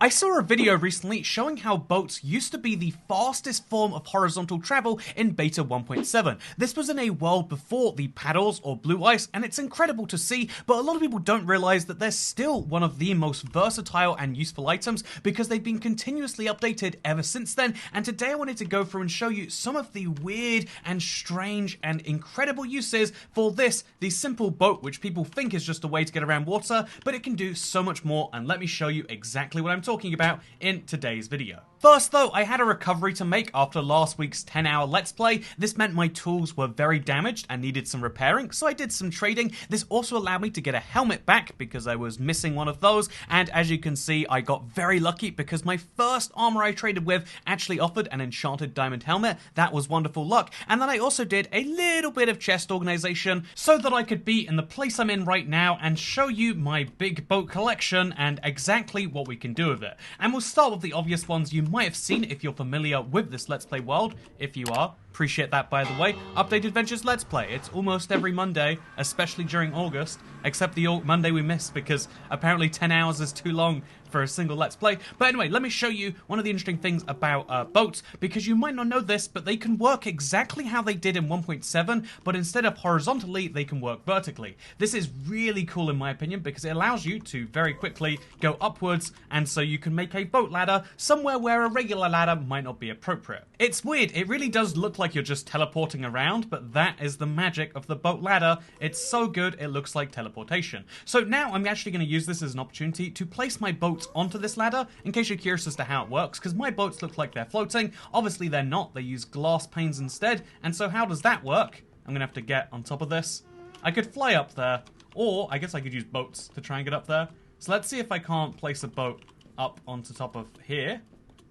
I saw a video recently showing how boats used to be the fastest form of horizontal travel in beta 1.7. This was in a world before the paddles or blue ice, and it's incredible to see, but a lot of people don't realize that they're still one of the most versatile and useful items because they've been continuously updated ever since then. And today I wanted to go through and show you some of the weird and strange and incredible uses for this, the simple boat, which people think is just a way to get around water, but it can do so much more, and let me show you exactly what I'm talking about in today's video. First though, I had a recovery to make after last week's 10-hour Let's Play. This meant my tools were very damaged and needed some repairing, so I did some trading. This also allowed me to get a helmet back because I was missing one of those, and as you can see, I got very lucky because my first armor I traded with actually offered an enchanted diamond helmet. That was wonderful luck. And then I also did a little bit of chest organization so that I could be in the place I'm in right now and show you my big boat collection and exactly what we can do with it. And we'll start with the obvious ones you might have seen if you're familiar with this Let's Play world. If you are, appreciate that, by the way. Update Adventures Let's Play. It's almost every Monday, especially during August, except the Monday we missed because apparently 10 hours is too long for a single Let's Play. But anyway, let me show you one of the interesting things about boats, because you might not know this, but they can work exactly how they did in 1.7, but instead of horizontally, they can work vertically. This is really cool in my opinion because it allows you to very quickly go upwards, and so you can make a boat ladder somewhere where a regular ladder might not be appropriate. It's weird, it really does look like you're just teleporting around, but that is the magic of the boat ladder. It's so good, it looks like teleportation. So now I'm actually going to use this as an opportunity to place my boats onto this ladder, in case you're curious as to how it works, because my boats look like they're floating. Obviously they're not, they use glass panes instead, and so how does that work? I'm going to have to get on top of this. I could fly up there, or I guess I could use boats to try and get up there. So let's see if I can't place a boat up onto top of here.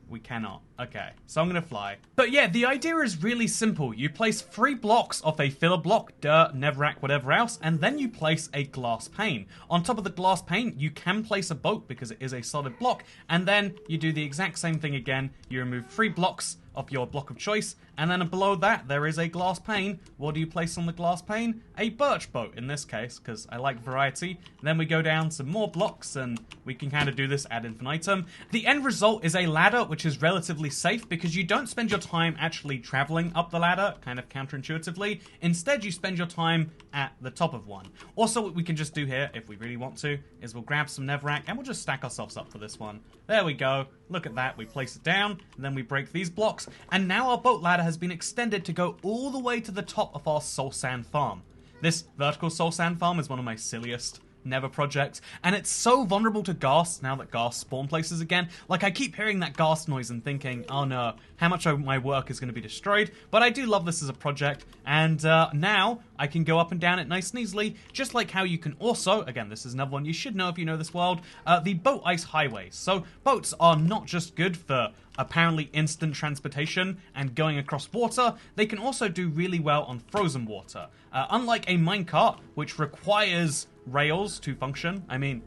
We cannot. Okay, so I'm gonna fly. But yeah, the idea is really simple. You place 3 blocks of a filler block, dirt, netherrack, whatever else, and then you place a glass pane. On top of the glass pane, you can place a boat because it is a solid block, and then you do the exact same thing again. You remove 3 blocks of your block of choice, and then below that there is a glass pane. What do you place on the glass pane? A birch boat in this case, because I like variety. And then we go down some more blocks and we can kind of do this ad infinitum. The end result is a ladder which is relatively safe because you don't spend your time actually traveling up the ladder, kind of counterintuitively. Instead you spend your time at the top of one. Also what we can just do here, if we really want to, is we'll grab some netherrack and we'll just stack ourselves up for this one. There we go. Look at that. We place it down and then we break these blocks. And now our boat ladder has been extended to go all the way to the top of our soul sand farm. This vertical soul sand farm is one of my silliest Never projects, and it's so vulnerable to ghasts now that ghasts spawn places again. Like, I keep hearing that ghast noise and thinking, oh no, how much of my work is going to be destroyed? But I do love this as a project, and now I can go up and down it nice and easily, just like how you can also, again, this is another one you should know if you know this world, the boat ice highways. So boats are not just good for apparently instant transportation and going across water, they can also do really well on frozen water. Unlike a minecart, which requires rails to function. I mean,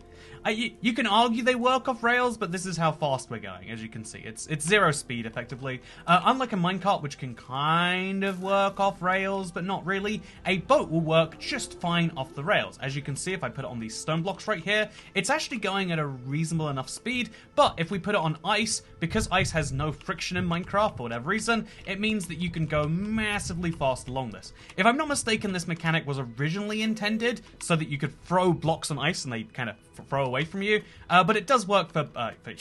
you can argue they work off rails, but this is how fast we're going, as you can see. It's 0 speed, effectively. Unlike a minecart, which can kind of work off rails, but not really, a boat will work just fine off the rails. As you can see, if I put it on these stone blocks right here, it's actually going at a reasonable enough speed, but if we put it on ice, because ice has no friction in Minecraft for whatever reason, it means that you can go massively fast along this. If I'm not mistaken, this mechanic was originally intended so that you could throw blocks on ice and they kind of throw away from you, but it does work for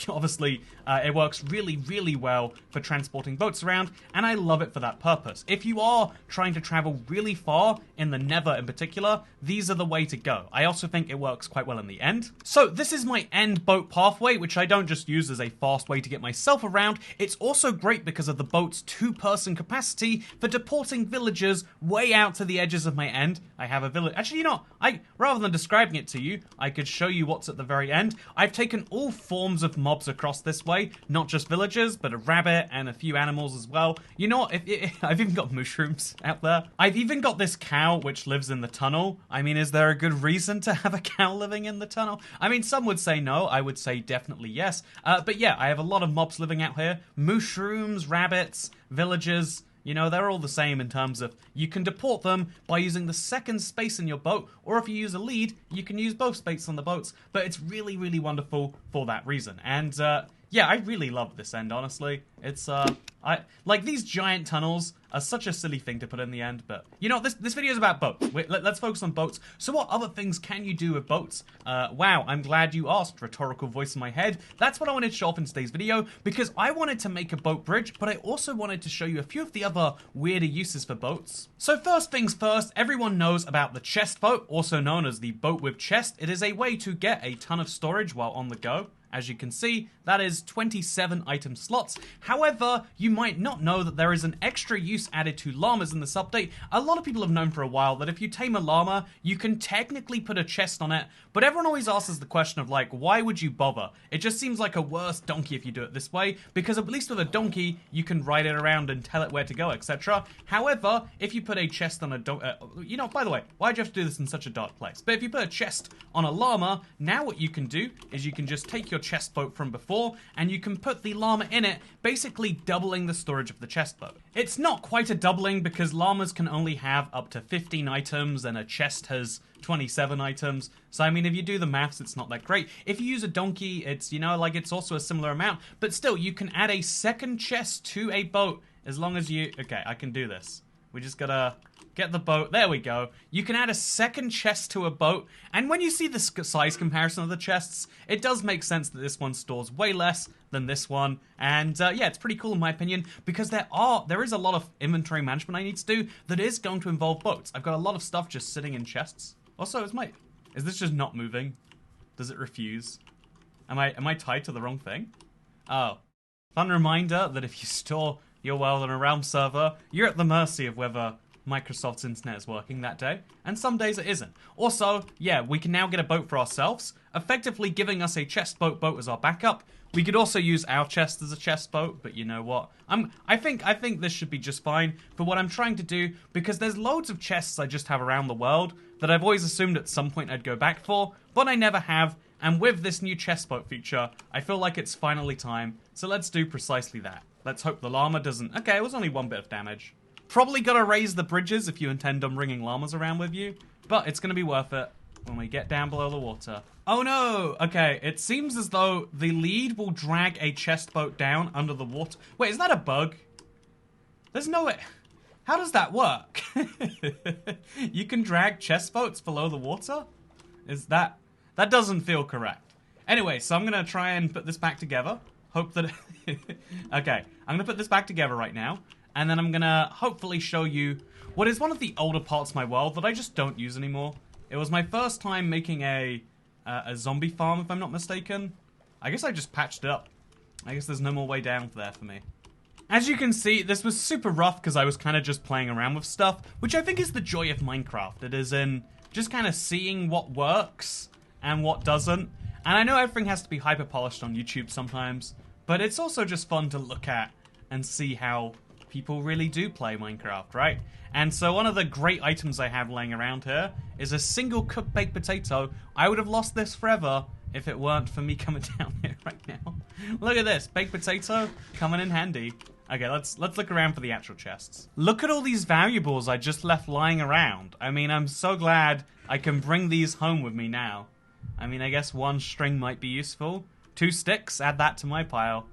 obviously, it works really, really well for transporting boats around, and I love it for that purpose. If you are trying to travel really far, in the Nether in particular, these are the way to go. I also think it works quite well in the end. So this is my end boat pathway, which I don't just use as a fast way to get myself around, it's also great because of the boat's 2-person capacity for deporting villagers way out to the edges of my end. I have a village, actually, you know, rather than describing it to you, I could show you what's at the very end. I've taken all forms of mobs across this way, not just villagers, but a rabbit and a few animals as well. You know what, I've even got mushrooms out there. I've even got this cow which lives in the tunnel. I mean, is there a good reason to have a cow living in the tunnel? I mean, some would say no, I would say definitely yes. But yeah, I have a lot of mobs living out here. Mushrooms, rabbits, villagers. You know, they're all the same in terms of you can deport them by using the second space in your boat, or if you use a lead, you can use both spaces on the boats. But it's really, really wonderful for that reason. And yeah, I really love this end, honestly. It's like these giant tunnels are such a silly thing to put in the end, but you know, this video is about boats. Let's focus on boats. So what other things can you do with boats? Wow, I'm glad you asked, rhetorical voice in my head. That's what I wanted to show off in today's video, because I wanted to make a boat bridge, but I also wanted to show you a few of the other weirder uses for boats. So first things first, everyone knows about the chest boat, also known as the boat with chest. It is a way to get a ton of storage while on the go. As you can see, that is 27 item slots. However, you might not know that there is an extra use added to llamas in this update. A lot of people have known for a while that if you tame a llama, you can technically put a chest on it, but everyone always asks the question of like, why would you bother? It just seems like a worse donkey if you do it this way, because at least with a donkey, you can ride it around and tell it where to go, etc. However, if you put a chest on a donkey, you know, by the way, why'd you have to do this in such a dark place? But if you put a chest on a llama, now what you can do is you can just take your chest boat from before and you can put the llama in it, basically doubling the storage of the chest boat. It's not quite a doubling because llamas can only have up to 15 items and a chest has 27 items. So I mean, if you do the maths, it's not that great. If you use a donkey, it's, you know, like it's also a similar amount, but still you can add a second chest to a boat as long as you, okay, I can do this. We just gotta get the boat. There we go. You can add a second chest to a boat, and when you see the size comparison of the chests, it does make sense that this one stores way less than this one. And yeah, it's pretty cool in my opinion, because there is a lot of inventory management I need to do that is going to involve boats. I've got a lot of stuff just sitting in chests. Also, is this just not moving? Does it refuse? Am I tied to the wrong thing? Oh. Fun reminder that if you store your world on a Realm server, you're at the mercy of whether Microsoft's internet is working that day, and some days it isn't. Also, yeah, we can now get a boat for ourselves, effectively giving us a chest boat as our backup. We could also use our chest as a chest boat, but you know what? I think this should be just fine for what I'm trying to do, because there's loads of chests I just have around the world that I've always assumed at some point I'd go back for, but I never have, and with this new chest boat feature, I feel like it's finally time, so let's do precisely that. Let's hope the llama doesn't... Okay, it was only one bit of damage. Probably gotta raise the bridges if you intend on bringing llamas around with you, but it's gonna be worth it when we get down below the water. Oh no! Okay, it seems as though the lead will drag a chest boat down under the water. Wait, is that a bug? There's no way... How does that work? You can drag chest boats below the water? Is that... That doesn't feel correct. Anyway, so I'm gonna try and put this back together. Hope that... Okay, I'm gonna put this back together right now. And then I'm gonna hopefully show you what is one of the older parts of my world that I just don't use anymore. It was my first time making a zombie farm, if I'm not mistaken. I guess I just patched it up. I guess there's no more way down there for me. As you can see, this was super rough because I was kind of just playing around with stuff, which I think is the joy of Minecraft. It is in just kind of seeing what works and what doesn't. And I know everything has to be hyper polished on YouTube sometimes, but it's also just fun to look at and see how people really do play Minecraft, right? And so one of the great items I have laying around here is a single cooked baked potato. I would have lost this forever if it weren't for me coming down here right now. Look at this, baked potato coming in handy. Okay, let's look around for the actual chests. Look at all these valuables I just left lying around. I mean, I'm so glad I can bring these home with me now. I mean, I guess one string might be useful. 2 sticks, add that to my pile.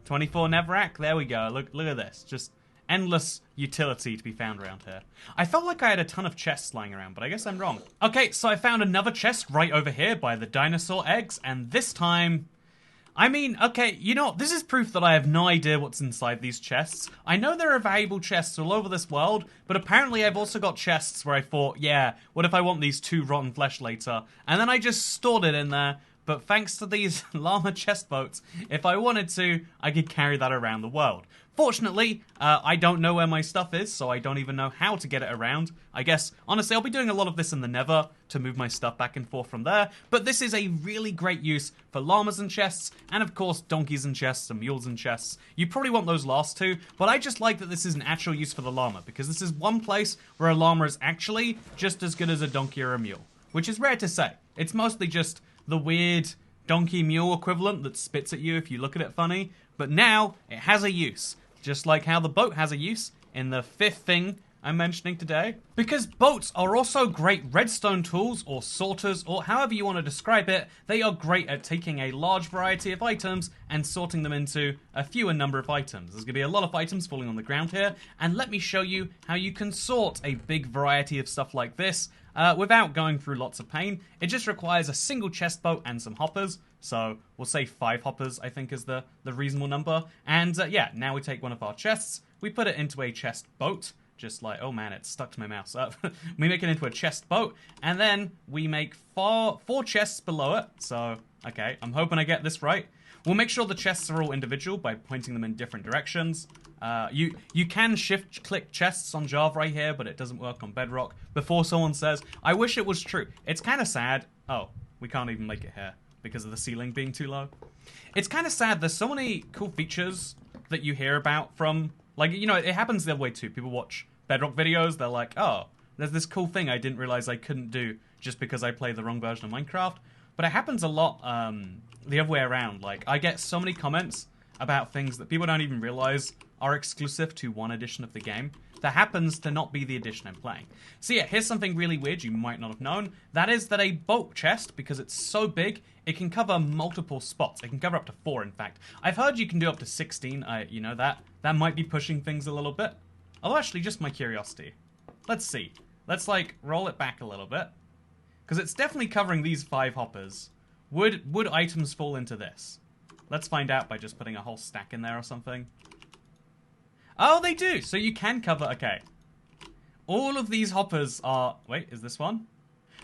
24 Nevrak, there we go. Look at this, just endless utility to be found around here. I felt like I had a ton of chests lying around, but I guess I'm wrong. Okay, so I found another chest right over here by the dinosaur eggs, and this time... I mean, okay, you know, this is proof that I have no idea what's inside these chests. I know there are valuable chests all over this world, but apparently I've also got chests where I thought, yeah, what if I want these 2 rotten flesh later? And then I just stored it in there. But thanks to these llama chest boats, if I wanted to, I could carry that around the world. Fortunately, I don't know where my stuff is, so I don't even know how to get it around. I guess, honestly, I'll be doing a lot of this in the Nether to move my stuff back and forth from there. But this is a really great use for llamas and chests, and of course, donkeys and chests and mules and chests. You probably want those last 2, but I just like that this is an actual use for the llama, because this is one place where a llama is actually just as good as a donkey or a mule, which is rare to say. It's mostly just the weird donkey mule equivalent that spits at you if you look at it funny, but now it has a use. Just like how the boat has a use in the 5th thing I'm mentioning today. Because boats are also great redstone tools, or sorters, or however you want to describe it. They are great at taking a large variety of items and sorting them into a fewer number of items. There's going to be a lot of items falling on the ground here, and let me show you how you can sort a big variety of stuff like this without going through lots of pain. It just requires a single chest boat and some hoppers. So we'll say 5 hoppers, I think, is the reasonable number. And yeah, now we take one of our chests, we put it into a chest boat. Just like, oh man, it's stuck to my mouse. We make it into a chest boat, and then we make 4 chests below it. So, okay, I'm hoping I get this right. We'll make sure the chests are all individual by pointing them in different directions. You can shift-click chests on Java right here, but it doesn't work on Bedrock. Before someone says, I wish it was true. It's kind of sad. Oh, we can't even make it here because of the ceiling being too low. It's kind of sad. There's so many cool features that you hear about from... Like, you know, it happens the other way too. People watch Bedrock videos, they're like, oh, there's this cool thing I didn't realize I couldn't do just because I played the wrong version of Minecraft. But it happens a lot the other way around. Like, I get so many comments about things that people don't even realize are exclusive to one edition of the game. That happens to not be the edition I'm playing. So yeah, here's something really weird you might not have known. That is that a boat chest, because it's so big, it can cover multiple spots. It can cover up to 4, in fact. I've heard you can do up to 16. You know, that might be pushing things a little bit. Oh, actually, just my curiosity. Let's see. Let's, like, roll it back a little bit. Because it's definitely covering these 5 hoppers. Would items fall into this? Let's find out by just putting a whole stack in there or something. Oh, they do! So you can cover... Okay. All of these hoppers are... Wait, is this one?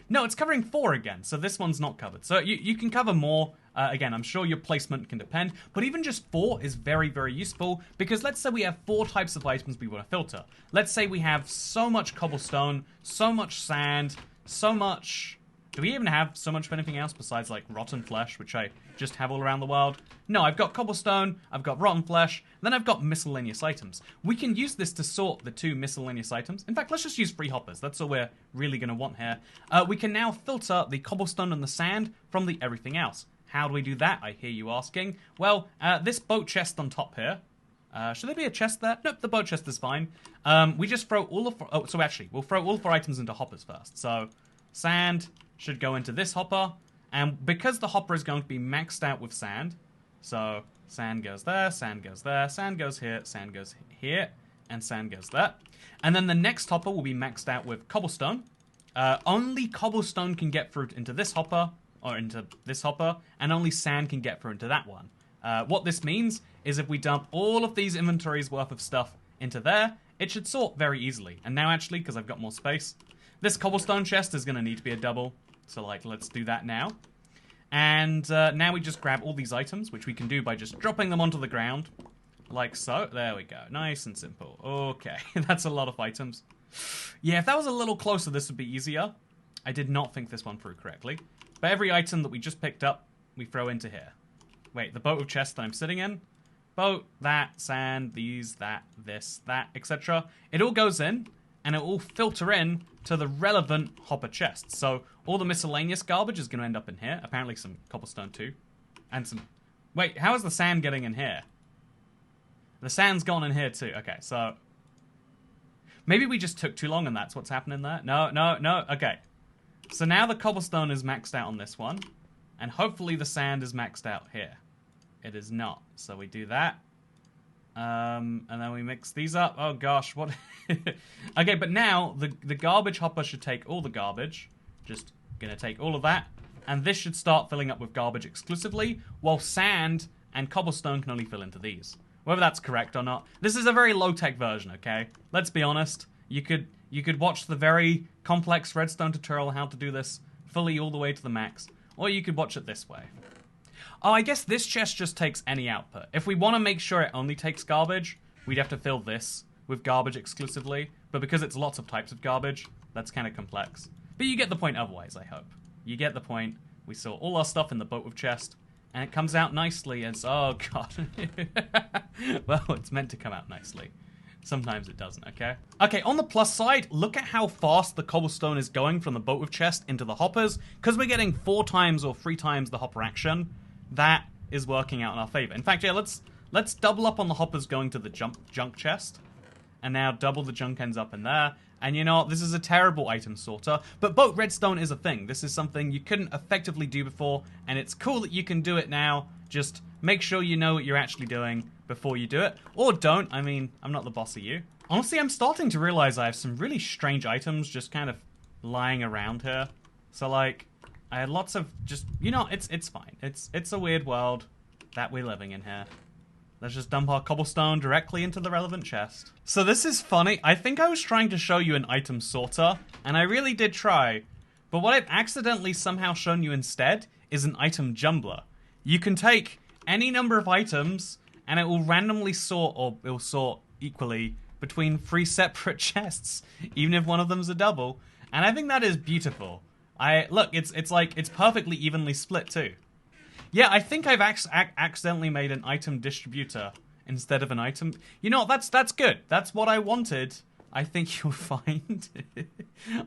No, it's covering 4 again, so this one's not covered. So you can cover more. Again, I'm sure your placement can depend, but even just 4 is very, very useful, because let's say we have 4 types of items we want to filter. Let's say we have so much cobblestone, so much sand, so much... Do we even have so much of anything else besides, like, rotten flesh, which I just have all around the world? No, I've got cobblestone, I've got rotten flesh, then I've got miscellaneous items. We can use this to sort the 2 miscellaneous items. In fact, let's just use 3 hoppers. That's all we're really going to want here. We can now filter the cobblestone and the sand from the everything else. How do we do that, I hear you asking? Well, this boat chest on top here. Should there be a chest there? Nope, the boat chest is fine. We just throw all of... Oh, so actually, we'll throw all of our items into hoppers first. So, sand... should go into this hopper, and because the hopper is going to be maxed out with sand, so sand goes there, sand goes there, sand goes here, sand goes here, and sand goes there. And then the next hopper will be maxed out with cobblestone. Only cobblestone can get through into this hopper, or into this hopper, and only sand can get through into that one. What this means is if we dump all of these inventories worth of stuff into there, it should sort very easily. And now actually, because I've got more space, this cobblestone chest is going to need to be a double. So, like, let's do that now. And now we just grab all these items, which we can do by just dropping them onto the ground. Like so. There we go. Nice and simple. Okay, that's a lot of items. Yeah, if that was a little closer, this would be easier. I did not think this one through correctly. But every item that we just picked up, we throw into here. Wait, the boat of chest that I'm sitting in? Boat, that, sand, these, that, this, that, etc. It all goes in, and it will filter in to the relevant hopper chests. So all the miscellaneous garbage is going to end up in here. Apparently some cobblestone too. And some... Wait, how is the sand getting in here? The sand's gone in here too. Okay, so... Maybe we just took too long and that's what's happening there. No. Okay. So now the cobblestone is maxed out on this one. And hopefully the sand is maxed out here. It is not. So we do that. And then we mix these up. Oh gosh, what? Okay, but now the garbage hopper should take all the garbage. Just gonna take all of that. And this should start filling up with garbage exclusively, while sand and cobblestone can only fill into these. Whether that's correct or not. This is a very low-tech version, okay? Let's be honest. You could watch the very complex redstone tutorial on how to do this fully all the way to the max. Or you could watch it this way. Oh, I guess this chest just takes any output. If we want to make sure it only takes garbage, we'd have to fill this with garbage exclusively. But because it's lots of types of garbage, that's kind of complex. But you get the point otherwise, I hope. You get the point. We saw all our stuff in the boat with chest, and it comes out nicely as... Oh, God. Well, it's meant to come out nicely. Sometimes it doesn't, okay? Okay, on the plus side, look at how fast the cobblestone is going from the boat with chest into the hoppers. Because we're getting 4 times or 3 times the hopper action. That is working out in our favor. In fact, yeah, let's double up on the hoppers going to the junk chest. and now double the junk ends up in there. And you know what? This is a terrible item sorter, but boat redstone is a thing. This is something you couldn't effectively do before, and it's cool that you can do it now. Just make sure you know what you're actually doing before you do it. Or don't. I mean, I'm not the boss of you. Honestly, I'm starting to realize I have some really strange items just kind of lying around here. So, like, I had lots of just... You know, it's fine. It's a weird world that we're living in here. Let's just dump our cobblestone directly into the relevant chest. So this is funny. I think I was trying to show you an item sorter, and I really did try. But what I've accidentally somehow shown you instead is an item jumbler. You can take any number of items, and it will randomly sort, or it will sort equally, between 3 separate chests, even if one of them's a double. And I think that is beautiful. Look, it's like, it's perfectly evenly split too. Yeah, I think I've accidentally made an item distributor instead of an item... You know, that's good. That's what I wanted. I think you'll find.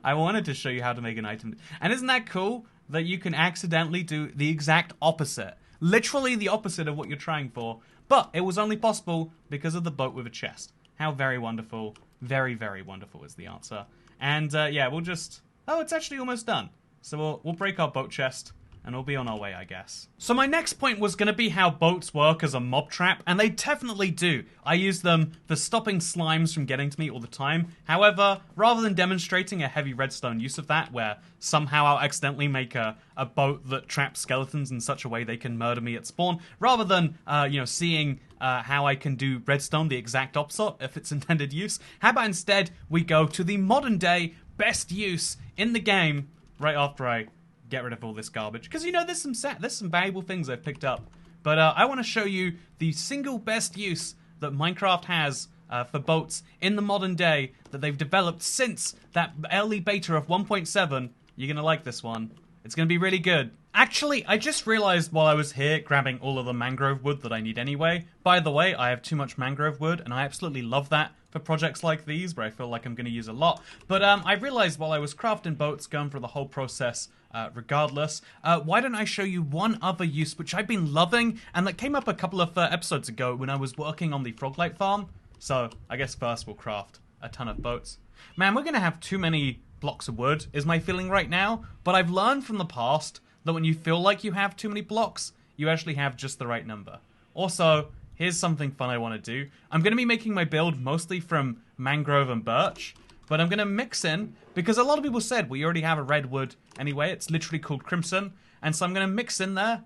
I wanted to show you how to make an item. And isn't that cool that you can accidentally do the exact opposite? Literally the opposite of what you're trying for. But it was only possible because of the boat with a chest. How very wonderful. Very, very wonderful is the answer. And yeah, we'll just... Oh, it's actually almost done. So we'll break our boat chest. And we'll be on our way, I guess. So my next point was going to be how boats work as a mob trap, and they definitely do. I use them for stopping slimes from getting to me all the time. However, rather than demonstrating a heavy redstone use of that, where somehow I'll accidentally make a boat that traps skeletons in such a way they can murder me at spawn, rather than, you know, seeing how I can do redstone the exact opposite if it's intended use, how about instead we go to the modern day best use in the game right after I get rid of all this garbage, because you know there's some valuable things I've picked up, but I want to show you the single best use that Minecraft has for boats in the modern day that they've developed since that early beta of 1.7. You're gonna like this one. It's gonna be really good. Actually, I just realized while I was here grabbing all of the mangrove wood that I need anyway. By the way, I have too much mangrove wood, and I absolutely love that for projects like these where I feel like I'm going to use a lot. But I realized while I was crafting boats, going through the whole process regardless, why don't I show you one other use which I've been loving and that came up a couple of episodes ago when I was working on the Froglight farm. So I guess first we'll craft a ton of boats. Man, we're going to have too many blocks of wood is my feeling right now, but I've learned from the past that when you feel like you have too many blocks, you actually have just the right number. Also, here's something fun I want to do. I'm going to be making my build mostly from mangrove and birch, but I'm going to mix in, because a lot of people said we already have a redwood anyway, it's literally called crimson, and so I'm going to mix in there.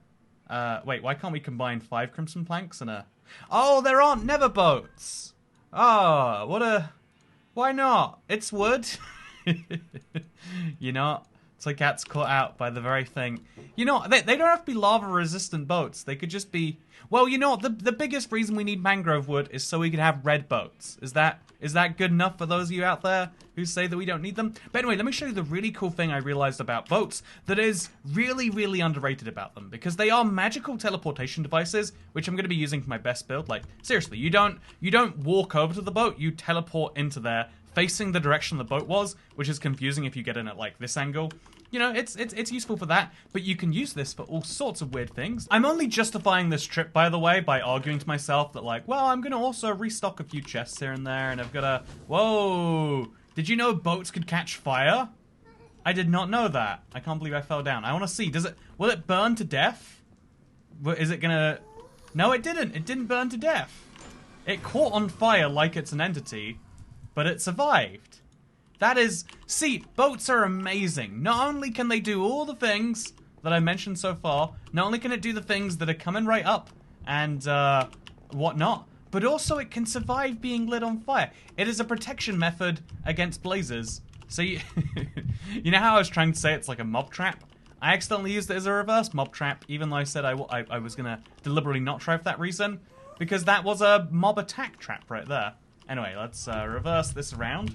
Wait, why can't we combine 5 crimson planks and a... Oh, there aren't nether boats! Oh, what a... Why not? It's wood. You know, it's like cats caught out by the very thing. You know, they don't have to be lava-resistant boats. They could just be... Well, you know, the biggest reason we need mangrove wood is so we can have red boats. Is that good enough for those of you out there who say that we don't need them? But anyway, let me show you the really cool thing I realized about boats that is really, really underrated about them, because they are magical teleportation devices, which I'm going to be using for my best build. Like, seriously, you don't walk over to the boat, you teleport into there, facing the direction the boat was, which is confusing if you get in at, like, this angle. You know, it's useful for that, but you can use this for all sorts of weird things. I'm only justifying this trip, by the way, by arguing to myself that, like, well, I'm going to also restock a few chests here and there, and I've got to... Whoa! Did you know boats could catch fire? I did not know that. I can't believe I fell down. I want to see. Will it burn to death? Is it going to... No, it didn't. It didn't burn to death. It caught on fire like it's an entity, but it survived. That is... See, boats are amazing. Not only can they do all the things that I mentioned so far, not only can it do the things that are coming right up and whatnot, but also it can survive being lit on fire. It is a protection method against blazes. So you, you know how I was trying to say it's like a mob trap? I accidentally used it as a reverse mob trap, even though I said I was going to deliberately not try for that reason, because that was a mob attack trap right there. Anyway, let's reverse this around.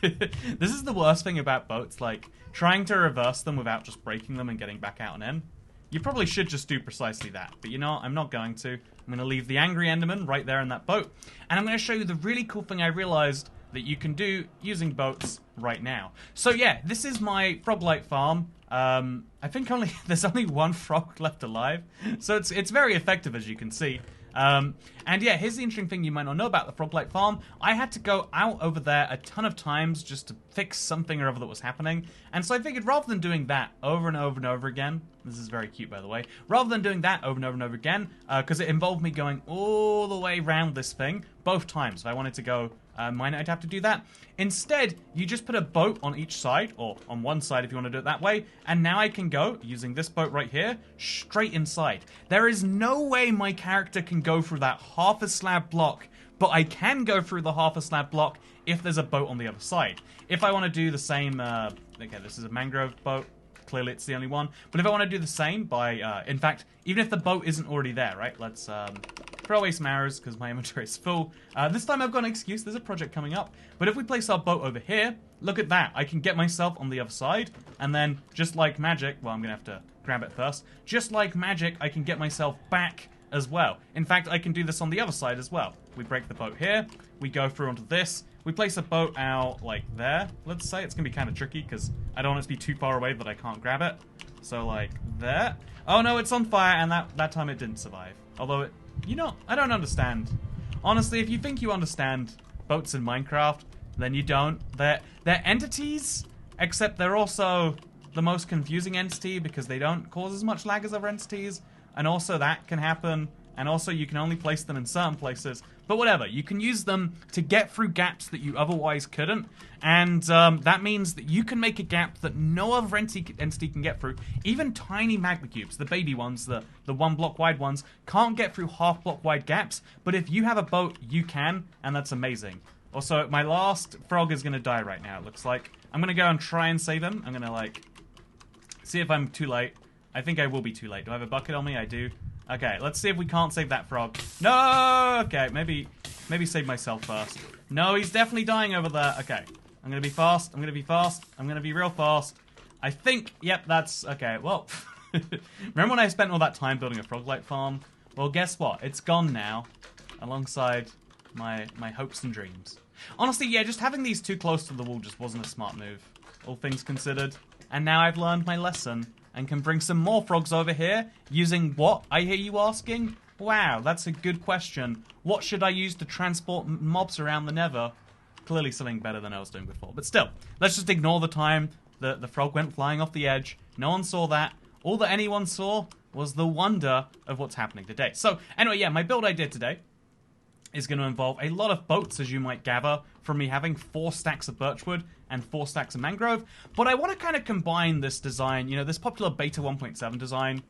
This is the worst thing about boats, like, trying to reverse them without just breaking them and getting back out and in. You probably should just do precisely that, but you know what? I'm not going to. I'm going to leave the angry Enderman right there in that boat, and I'm going to show you the really cool thing I realized that you can do using boats right now. So yeah, this is my Froglight farm. I think there's only one frog left alive, so it's very effective, as you can see. And yeah, here's the interesting thing you might not know about the Froglight Farm. I had to go out over there a ton of times just to fix something or other that was happening. And so I figured rather than doing that over and over and over again, this is very cute by the way, rather than doing that over and over and over again, because it involved me going all the way around this thing, both times. If I wanted to go mine, I'd have to do that. Instead, you just put a boat on each side, or on one side if you want to do it that way, and now I can go, using this boat right here, straight inside. There is no way my character can go through that half a slab block, but I can go through the half a slab block if there's a boat on the other side. If I want to do the same, okay, this is a mangrove boat, clearly it's the only one, but if I want to do the same by, in fact, even if the boat isn't already there, right, let's, throw away some arrows because my inventory is full. This time I've got an excuse, there's a project coming up. But if we place our boat over here, look at that. I can get myself on the other side, and then just like magic, well, I'm going to have to grab it first. Just like magic, I can get myself back as well. In fact, I can do this on the other side as well. We break the boat here, we go through onto this, we place a boat out like there, let's say. It's going to be kind of tricky because I don't want it to be too far away that I can't grab it. So like there. Oh no, it's on fire, and that time it didn't survive. Although it, you know, I don't understand. Honestly, if you think you understand boats in Minecraft, then you don't. They're entities, except they're also the most confusing entity because they don't cause as much lag as other entities, and also that can happen, and also you can only place them in certain places. But whatever, you can use them to get through gaps that you otherwise couldn't, and that means that you can make a gap that no other entity can get through. Even tiny magma cubes, the baby ones, the 1 block wide ones, can't get through half block wide gaps, but if you have a boat, you can, and that's amazing. Also, my last frog is going to die right now, it looks like. I'm going to go and try and save him. I'm going to, like, see if I'm too late. I think I will be too late. Do I have a bucket on me? I do. Okay, let's see if we can't save that frog. No! Okay, maybe save myself first. No, he's definitely dying over there. Okay, I'm gonna be fast. I'm gonna be fast. I'm gonna be real fast. I think, yep, that's, okay, well. Remember when I spent all that time building a Froglight farm? Well, guess what? It's gone now, alongside my hopes and dreams. Honestly, yeah, just having these too close to the wall just wasn't a smart move, all things considered. And now I've learned my lesson, and can bring some more frogs over here, using what, I hear you asking? Wow, that's a good question. What should I use to transport mobs around the Nether? Clearly something better than I was doing before. But still, let's just ignore the time that the frog went flying off the edge. No one saw that. All that anyone saw was the wonder of what's happening today. So, anyway, yeah, my build I did today is going to involve a lot of boats, as you might gather, from me having 4 stacks of birchwood and 4 stacks of mangrove. But I want to kind of combine this design, you know, this popular beta 1.7 design.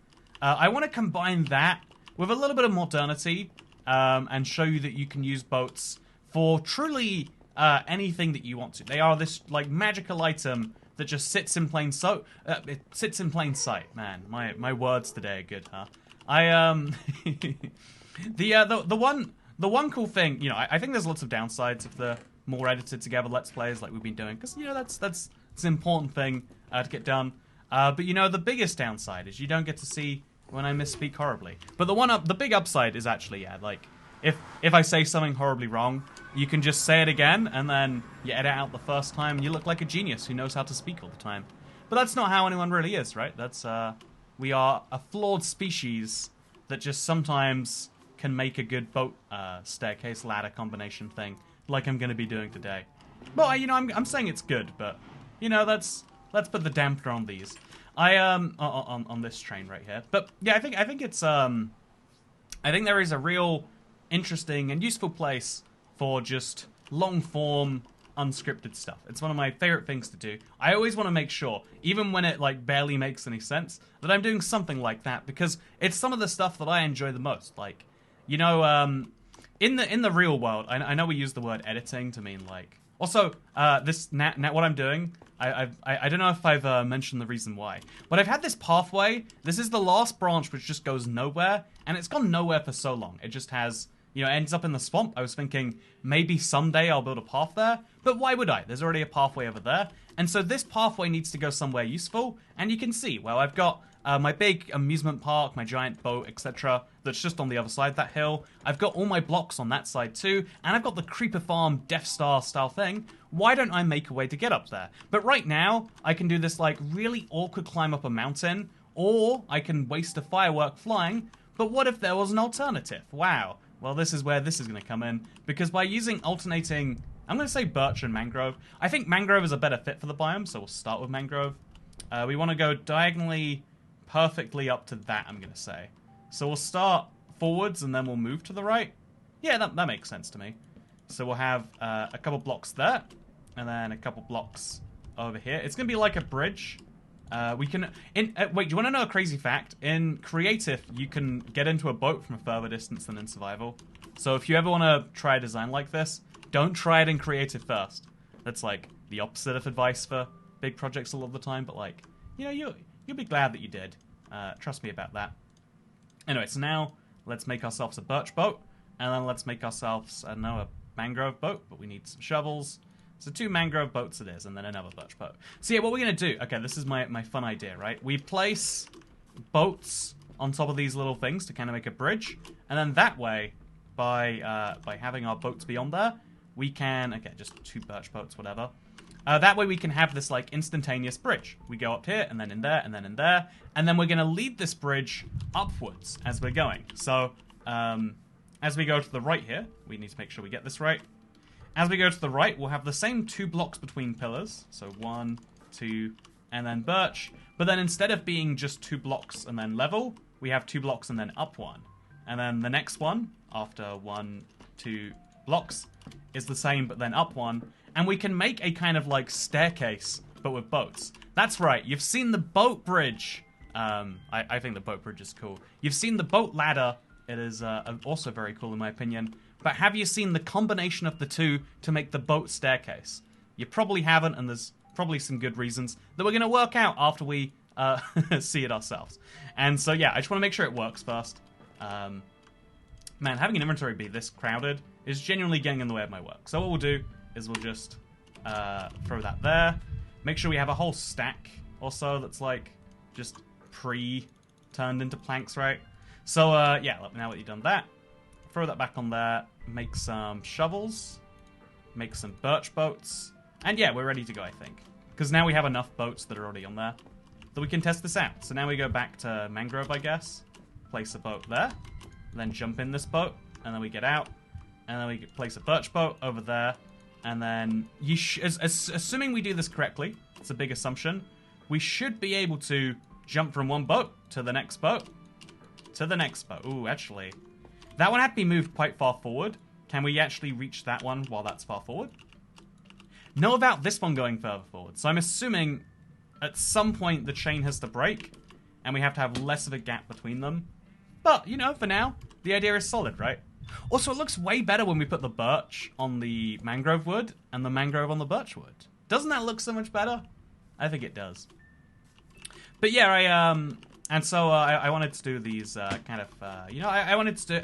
I want to combine that with a little bit of modernity and show you that you can use boats for truly anything that you want to. They are this, like, magical item that just sits in plain sight. It sits in plain sight. Man, my words today are good, huh? The one cool thing, you know, I think there's lots of downsides of the more edited together Let's Plays like we've been doing, because, you know, that's an important thing to get done. But, you know, the biggest downside is you don't get to see when I misspeak horribly. But the big upside is actually, yeah, like, if I say something horribly wrong, you can just say it again, and then you edit out the first time, and you look like a genius who knows how to speak all the time. But that's not how anyone really is, right? That's, we are a flawed species that just sometimes can make a good boat staircase ladder combination thing, like I'm going to be doing today. Well, you know, I'm saying it's good, but, you know, let's put the damper on these. On this train right here. But yeah, I think it's I think there is a real interesting and useful place for just long form unscripted stuff. It's one of my favorite things to do. I always want to make sure, even when it like barely makes any sense, that I'm doing something like that, because it's some of the stuff that I enjoy the most. Like, you know, in the real world, I know we use the word editing to mean like. Also, what I'm doing, I don't know if I've mentioned the reason why, but I've had this pathway. This is the last branch which just goes nowhere, and it's gone nowhere for so long. It just has, you know, ends up in the swamp. I was thinking maybe someday I'll build a path there, but why would I? There's already a pathway over there, and so this pathway needs to go somewhere useful, and you can see, well, I've got my big amusement park, my giant boat, etc. that's just on the other side of that hill. I've got all my blocks on that side too, and I've got the Creeper Farm Death Star style thing, why don't I make a way to get up there? But right now, I can do this like really awkward climb up a mountain, or I can waste a firework flying, but what if there was an alternative? Wow. Well, this is where this is going to come in, because by using alternating, I'm going to say birch and mangrove. I think mangrove is a better fit for the biome, so we'll start with mangrove. We want to go diagonally perfectly up to that, I'm going to say. So we'll start forwards and then we'll move to the right. Yeah, that makes sense to me. So we'll have a couple blocks there, and then a couple blocks over here. It's going to be like a bridge. We can... wait, do you want to know a crazy fact? In Creative, you can get into a boat from a further distance than in Survival. So if you ever want to try a design like this, don't try it in Creative first. That's like the opposite of advice for big projects a lot of the time, but like, you know, you'll be glad that you did. Trust me about that. Anyway, so now let's make ourselves a birch boat, and then let's make ourselves, I don't know, a mangrove boat, but we need some shovels. So 2 mangrove boats it is, and then another birch boat. So yeah, what we're going to do... Okay, this is my fun idea, right? We place boats on top of these little things to kind of make a bridge, and then that way, by having our boats beyond there, we can... Okay, just 2 birch boats, whatever. That way we can have this, like, instantaneous bridge. We go up here, and then in there, and then in there, and then we're going to lead this bridge upwards as we're going. So, as we go to the right here, we need to make sure we get this right. As we go to the right, we'll have the same 2 blocks between pillars. So 1, 2, and then birch. But then instead of being just 2 blocks and then level, we have 2 blocks and then up 1. And then the next one, after 1, 2 blocks, is the same but then up 1. And we can make a kind of like staircase, but with boats. That's right, you've seen the boat bridge. I think the boat bridge is cool. You've seen the boat ladder. It is also very cool in my opinion. But have you seen the combination of the two to make the boat staircase? You probably haven't, and there's probably some good reasons that we're going to work out after we see it ourselves. And so, yeah, I just want to make sure it works first. Man, having an inventory be this crowded is genuinely getting in the way of my work. So what we'll do is we'll just throw that there. Make sure we have a whole stack or so that's, like, just pre-turned into planks, right? So, yeah, now that you've done that, throw that back on there, make some shovels, make some birch boats, and yeah, we're ready to go, I think. Because now we have enough boats that are already on there that we can test this out. So now we go back to mangrove, I guess, place a boat there, then jump in this boat, and then we get out, and then we place a birch boat over there, and then, assuming we do this correctly, it's a big assumption, we should be able to jump from one boat to the next boat, to the next boat. Ooh, actually... That one had to be moved quite far forward. Can we actually reach that one while that's far forward? Know about this one going further forward. So I'm assuming at some point the chain has to break, and we have to have less of a gap between them. But, you know, for now, the idea is solid, right? Also, it looks way better when we put the birch on the mangrove wood and the mangrove on the birch wood. Doesn't that look so much better? I think it does. But yeah, and so I wanted to do these kind of, you know, I wanted to do,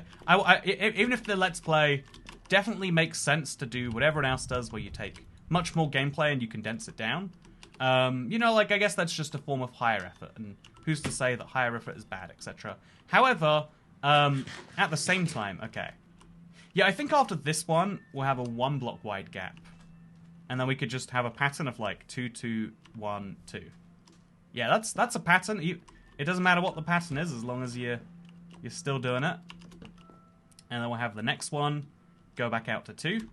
even if the Let's Play definitely makes sense to do what everyone else does, where you take much more gameplay and you condense it down. You know, like, I guess that's just a form of higher effort, and who's to say that higher effort is bad, etc. However, at the same time, okay. Yeah, I think after this one, we'll have a 1 block wide gap. And then we could just have a pattern of, like, 2, 2, 1, 2. Yeah, that's a pattern. It doesn't matter what the pattern is, as long as you're still doing it. And then we'll have the next one go back out to 2. And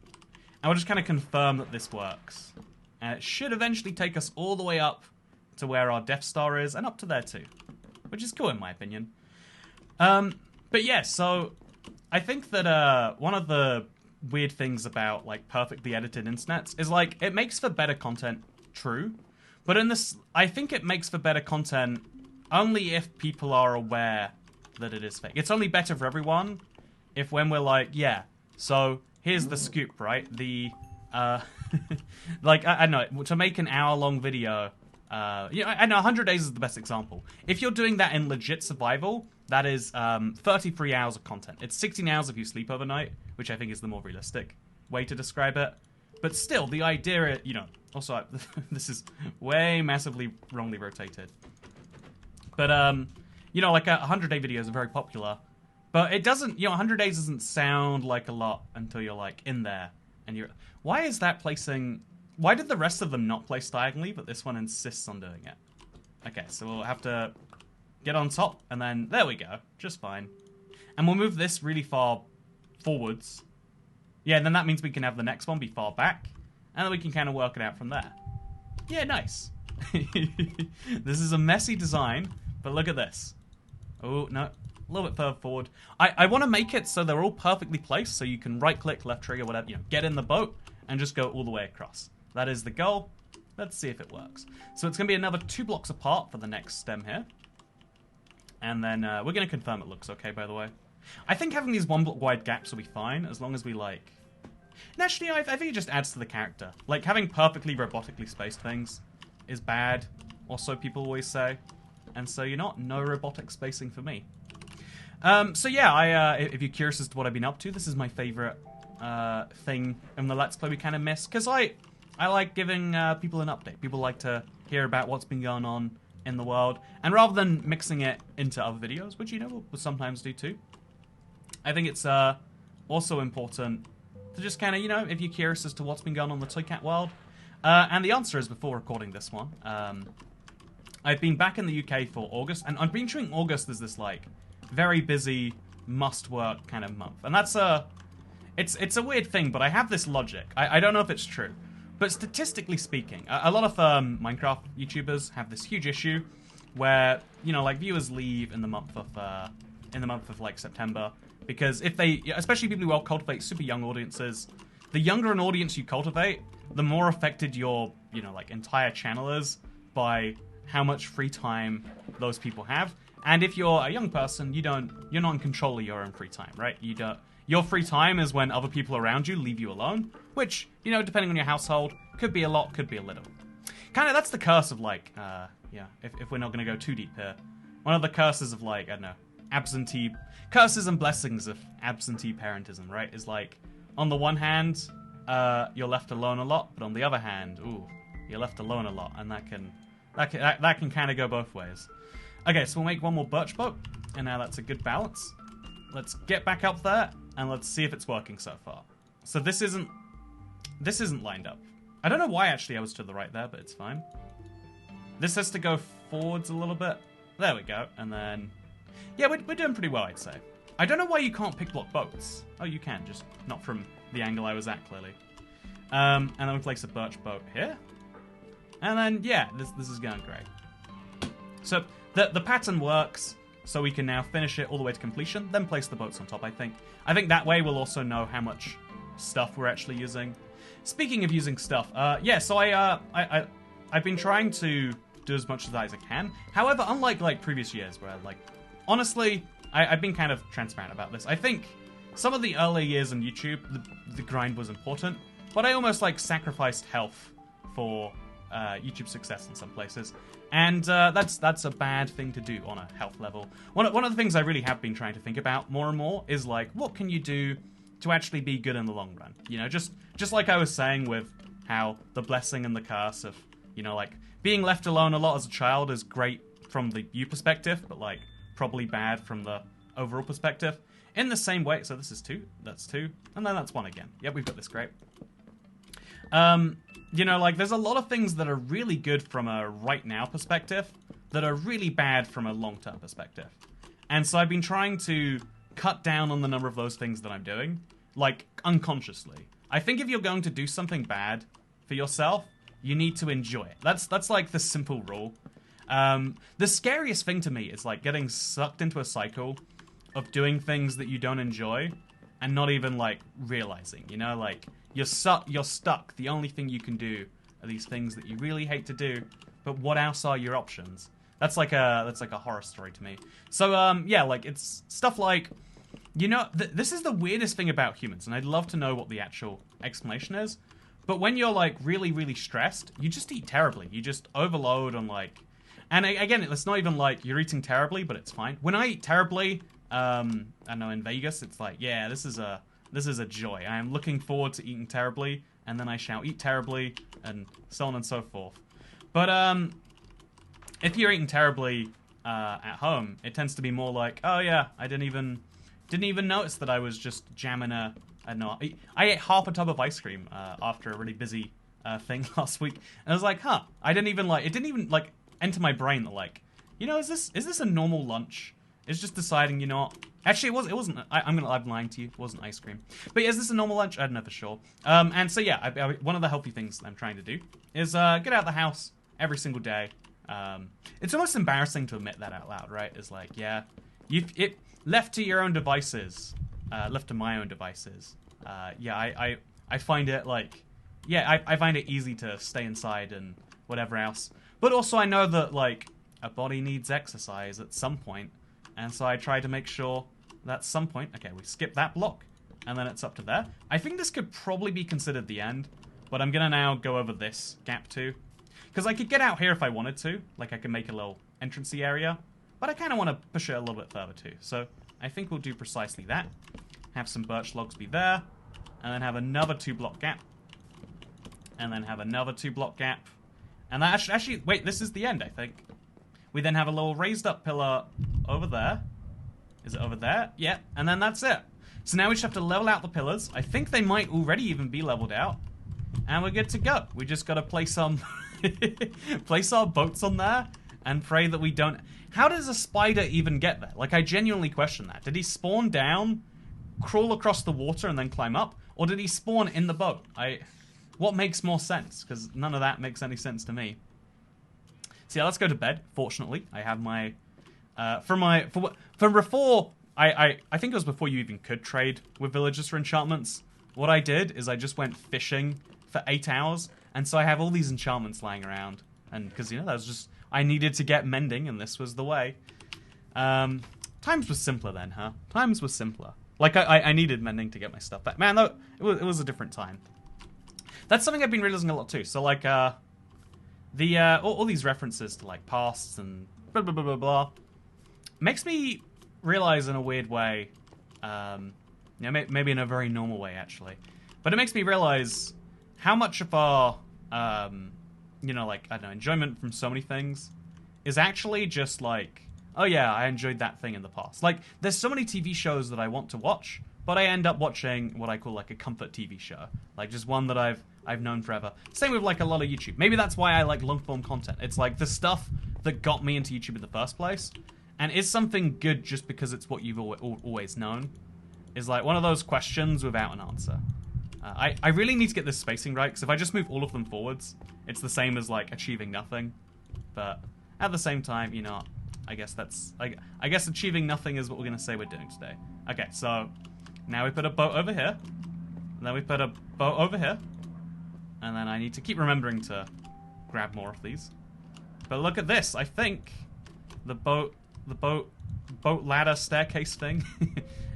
we'll just kind of confirm that this works. And it should eventually take us all the way up to where our Death Star is, and up to there too. Which is cool in my opinion. But yeah, so I think that one of the weird things about like perfectly edited internets is like it makes for better content, true. But in this, I think it makes for better content only if people are aware that it is fake. It's only better for everyone if when we're like, yeah, so here's the scoop, right? The, like, I know, to make an hour-long video, you know, I know 100 days is the best example. If you're doing that in legit survival, that is 33 hours of content. It's 16 hours if you sleep overnight, which I think is the more realistic way to describe it. But still, the idea, you know, also, this is way massively wrongly rotated. But, you know, like 100-day videos are very popular. But it doesn't, you know, 100 days doesn't sound like a lot until you're, like, in there. And you're, why is that placing Why did the rest of them not place diagonally, but this one insists on doing it? Okay, so we'll have to get on top, and then there we go. Just fine. And we'll move this really far forwards. Yeah, and then that means we can have the next one be far back, and then we can kind of work it out from there. Yeah, nice. This is a messy design, but look at this. Oh, no. A little bit further forward. I want to make it so they're all perfectly placed, so you can right-click, left trigger, whatever, you know, get in the boat, and just go all the way across. That is the goal. Let's see if it works. So it's going to be another 2 blocks apart for the next stem here. And then we're going to confirm it looks okay, by the way. I think having these 1 block wide gaps will be fine, as long as we, like... And actually, I think it just adds to the character. Like, having perfectly robotically spaced things is bad, or so people always say. And so, you know what? No robotic spacing for me. So yeah, if you're curious as to what I've been up to, this is my favourite thing in the Let's Play we kind of miss. Because I like giving people an update. People like to hear about what's been going on in the world. And rather than mixing it into other videos, which, you know, we'll sometimes do too, I think it's also important to just kind of, you know, if you're curious as to what's been going on in the Toy Cat world. And the answer is, before recording this one, I've been back in the UK for August, and I've been treating August as this, like, very busy, must-work kind of month. And that's it's a weird thing, but I have this logic. I don't know if it's true, but statistically speaking, a lot of Minecraft YouTubers have this huge issue where, you know, like, viewers leave in the month of like September, because if they, especially people who cultivate super young audiences, the younger an audience you cultivate, the more affected your, you know, like, entire channel is by how much free time those people have. And if you're a young person, you're not in control of your own free time, right? Your free time is when other people around you leave you alone, which, you know, depending on your household, could be a lot, could be a little. Kind of, that's the curse of, like, yeah, if we're not going to go too deep here. One of the curses of, like, I don't know, curses and blessings of absentee parentism, right? Is, like, on the one hand, you're left alone a lot, but on the other hand, ooh, you're left alone a lot, and that can kind of go both ways. Okay, so we'll make one more birch boat, and now that's a good balance. Let's get back up there, and let's see if it's working so far. So this isn't lined up. I don't know why, actually, I was to the right there, but it's fine. This has to go forwards a little bit. There we go, and then... Yeah, we're doing pretty well, I'd say. I don't know why you can't pick block boats. Oh, you can, just not from the angle I was at, clearly. And then we place a birch boat here. And then, yeah, this is going great. So, the pattern works, so we can now finish it all the way to completion, then place the boats on top, I think. I think that way we'll also know how much stuff we're actually using. Speaking of using stuff, yeah, so I've been trying to do as much of that as I can. However, unlike, like, previous years where, like, honestly, I've been kind of transparent about this. I think some of the early years on YouTube, the grind was important, but I almost, like, sacrificed health for YouTube success in some places. And that's a bad thing to do on a health level. One of the things I really have been trying to think about more and more is, like, what can you do to actually be good in the long run? You know, just like I was saying with how the blessing and the curse of, you know, like, being left alone a lot as a child is great from the you perspective, but, like, probably bad from the overall perspective. In the same way, so this is 2, that's 2, and then that's 1 again. Yep, we've got this, great. You know, like, there's a lot of things that are really good from a right now perspective that are really bad from a long-term perspective. And so I've been trying to cut down on the number of those things that I'm doing, like, unconsciously. I think if you're going to do something bad for yourself, you need to enjoy it. That's like the simple rule. The scariest thing to me is, like, getting sucked into a cycle of doing things that you don't enjoy and not even, like, realizing, you know, like, you're stuck. The only thing you can do are these things that you really hate to do, but what else are your options? That's like a horror story to me. So, yeah, like, it's stuff like, you know, this is the weirdest thing about humans, and I'd love to know what the actual explanation is, but when you're, like, really, really stressed, you just eat terribly. You just overload on, like... And again, it's not even like you're eating terribly, but it's fine. When I eat terribly, I know in Vegas, it's like, yeah, this is a joy. I am looking forward to eating terribly, and then I shall eat terribly, and so on and so forth. But if you're eating terribly at home, it tends to be more like, oh yeah, I didn't even notice that I was just jamming I ate half a tub of ice cream after a really busy thing last week, and I was like, huh, I didn't even like, it didn't even like enter my brain that like, you know, is this a normal lunch? It's just deciding, you know what? Actually, it wasn't. I'm lying to you. It wasn't ice cream. But yeah, is this a normal lunch? I don't know for sure. And so yeah, one of the healthy things that I'm trying to do is get out of the house every single day. It's almost embarrassing to admit that out loud, right? It's like, yeah, it left to your own devices, left to my own devices. Yeah, I find it like, yeah, I find it easy to stay inside and whatever else. But also I know that like a body needs exercise at some point. And so I try to make sure that at some point... Okay, we skip that block. And then it's up to there. I think this could probably be considered the end. But I'm going to now go over this gap too. Because I could get out here if I wanted to. Like I could make a little entrancey area. But I kind of want to push it a little bit further too. So I think we'll do precisely that. Have some birch logs be there. And then have another 2-block gap. And then have another 2-block gap. And that actually... Wait, this is the end, I think. We then have a little raised up pillar over there. Is it over there? Yeah, and then that's it. So now we just have to level out the pillars. I think they might already even be leveled out. And we're good to go. We just got to place some... place our boats on there and pray that we don't... How does a spider even get there? Like, I genuinely question that. Did he spawn down, crawl across the water, and then climb up? Or did he spawn in the boat? What makes more sense? Because none of that makes any sense to me. So yeah, let's go to bed. Fortunately, I have my from before. I think it was before you even could trade with villagers for enchantments. What I did is I just went fishing for 8 hours, and so I have all these enchantments lying around. And because you know that was just I needed to get mending, and this was the way. Times were simpler then, huh? Times were simpler. Like I needed mending to get my stuff back. Man, though it was a different time. That's something I've been realizing a lot too. So like all these references to like pasts and blah blah blah blah blah makes me realize in a weird way, maybe in a very normal way actually, but it makes me realize how much of our like I don't know, enjoyment from so many things is actually just like, oh yeah, I enjoyed that thing in the past. Like there's so many TV shows that I want to watch, but I end up watching what I call like a comfort TV show, like just one that I've known forever. Same with like a lot of YouTube. Maybe that's why I like long form content. It's like the stuff that got me into YouTube in the first place. And is something good just because it's what you've always known? Is like one of those questions without an answer. I really need to get this spacing right, because if I just move all of them forwards, it's the same as like achieving nothing. But at the same time, you know, I guess that's... I guess achieving nothing is what we're going to say we're doing today. Okay, so now we put a boat over here. And then we put a boat over here. And then I need to keep remembering to grab more of these. But look at this. I think the boat ladder staircase thing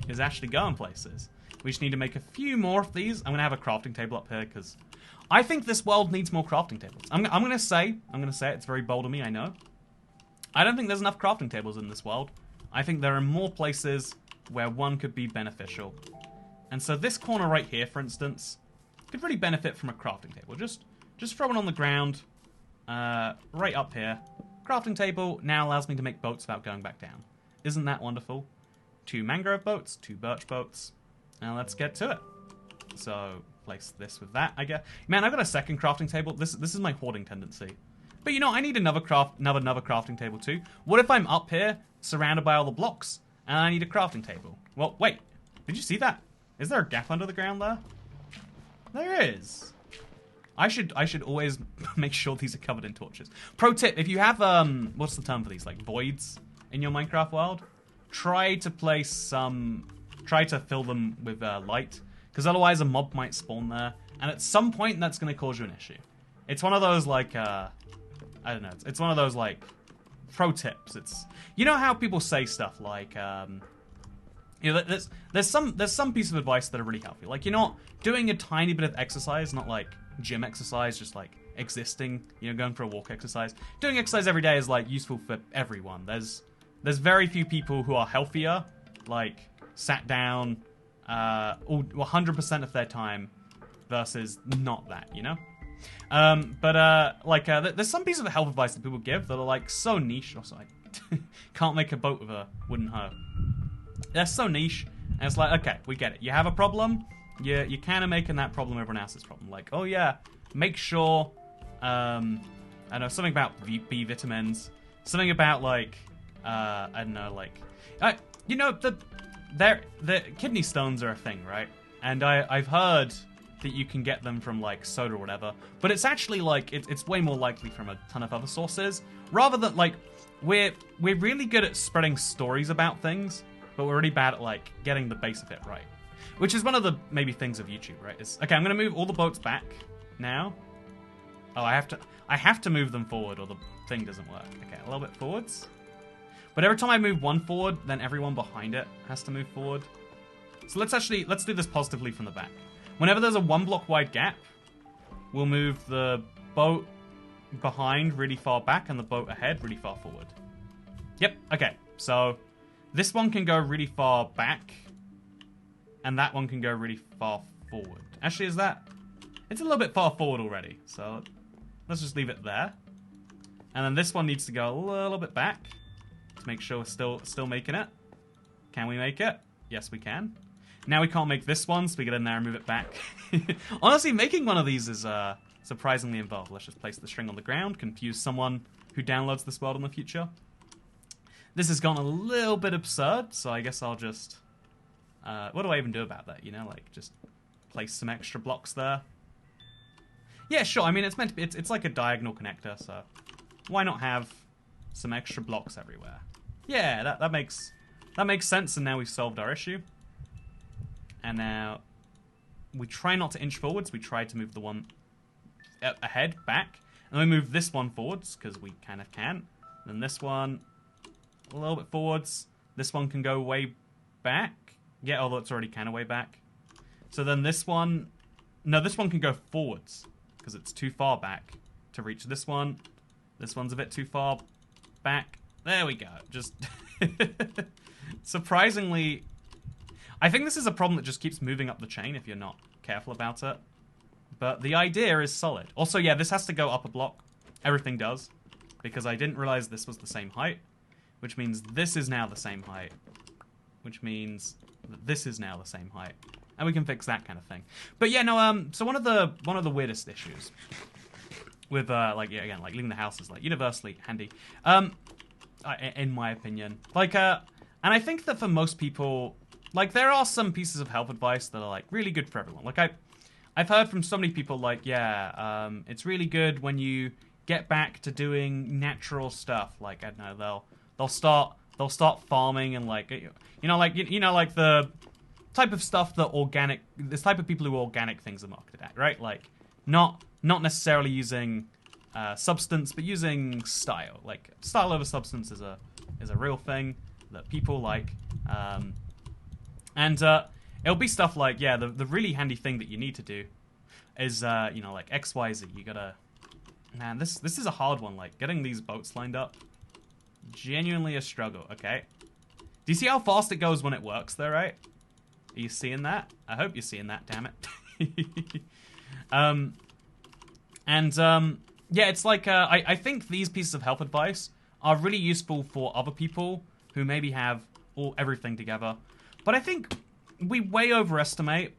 is actually going places. We just need to make a few more of these. I'm going to have a crafting table up here because I think this world needs more crafting tables. I'm going to say it's very bold of me, I know. I don't think there's enough crafting tables in this world. I think there are more places where one could be beneficial. And so this corner right here, for instance, could really benefit from a crafting table. Just throw it on the ground, right up here. Crafting table now allows me to make boats without going back down. Isn't that wonderful? 2 mangrove boats, 2 birch boats. Now let's get to it. So place this with that, I guess. Man, I've got a second crafting table. This is my hoarding tendency. But you know, I need another crafting table too. What if I'm up here, surrounded by all the blocks, and I need a crafting table? Well, wait. Did you see that? Is there a gap under the ground there? There is. I should always make sure these are covered in torches. Pro tip, if you have, what's the term for these? Like voids in your Minecraft world? Try to fill them with light. Because otherwise a mob might spawn there. And at some point that's going to cause you an issue. It's one of those like, I don't know. It's one of those like pro tips. It's, you know how people say stuff like, you know, there's some piece of advice that are really helpful. Like, you're not doing a tiny bit of exercise, not like gym exercise, just like existing, you know, going for a walk exercise. Doing exercise every day is like useful for everyone. There's very few people who are healthier, like sat down 100% of their time versus not that, you know? There's some pieces of health advice that people give that are like so niche. Also, I can't make a boat with a wooden hoe. They're so niche, and it's like, okay, we get it. You have a problem, you're kind of making that problem everyone else's problem. Like, oh yeah, make sure, I don't know, something about B vitamins, something about like, I don't know, like, you know, the kidney stones are a thing, right? And I've heard that you can get them from like soda or whatever, but it's actually like it's way more likely from a ton of other sources. Rather than like we're really good at spreading stories about things, but we're really bad at like getting the base of it right. Which is one of the maybe things of YouTube, right? Okay, I'm gonna move all the boats back now. Oh, I have to move them forward or the thing doesn't work. Okay, a little bit forwards. But every time I move one forward, then everyone behind it has to move forward. So let's do this positively from the back. Whenever there's a 1 block wide gap, we'll move the boat behind really far back and the boat ahead really far forward. Yep, okay. So this one can go really far back and that one can go really far forward. Actually, is that... It's a little bit far forward already, so let's just leave it there. And then this one needs to go a little bit back to make sure we're still making it. Can we make it? Yes, we can. Now we can't make this one, so we get in there and move it back. Honestly, making one of these is surprisingly involved. Let's just place the string on the ground, confuse someone who downloads this world in the future. This has gone a little bit absurd, so I guess I'll just... what do I even do about that, you know? Like, just place some extra blocks there. Yeah, sure, I mean, it's meant to be... It's like a diagonal connector, so why not have some extra blocks everywhere? Yeah, that makes sense, and now we've solved our issue. And now we try not to inch forwards. We try to move the one ahead, back. And we move this one forwards, because we kind of can. Then this one a little bit forwards. This one can go way back. Yeah, although it's already kind of way back. So then this one... No, this one can go forwards, because it's too far back to reach this one. This one's a bit too far back. There we go. Just... Surprisingly... I think this is a problem that just keeps moving up the chain if you're not careful about it. But the idea is solid. Also, yeah, this has to go up a block. Everything does. Because I didn't realize this was the same height. Which means this is now the same height. Which means that this is now the same height. And we can fix that kind of thing. But yeah, no, so one of the weirdest issues with, like, yeah, again, like, leaving the house is, like, universally handy. In my opinion. Like, and I think that for most people... Like, there are some pieces of health advice that are, like, really good for everyone. Like, I've heard from so many people, like, yeah, it's really good when you get back to doing natural stuff. Like, I don't know, they'll start farming and, like, you know, like the type of stuff that this type of people who organic things are marketed at, right? Like, not necessarily using substance, but using style. Like, style over substance is a real thing that people like. And it'll be stuff like, yeah, the really handy thing that you need to do is, you know, like X, Y, Z. You gotta... Man, this is a hard one. Like, getting these boats lined up, genuinely a struggle, okay? Do you see how fast it goes when it works, though, right? Are you seeing that? I hope you're seeing that, damn it. Yeah, it's like, I think these pieces of health advice are really useful for other people who maybe have everything together. But I think we way overestimate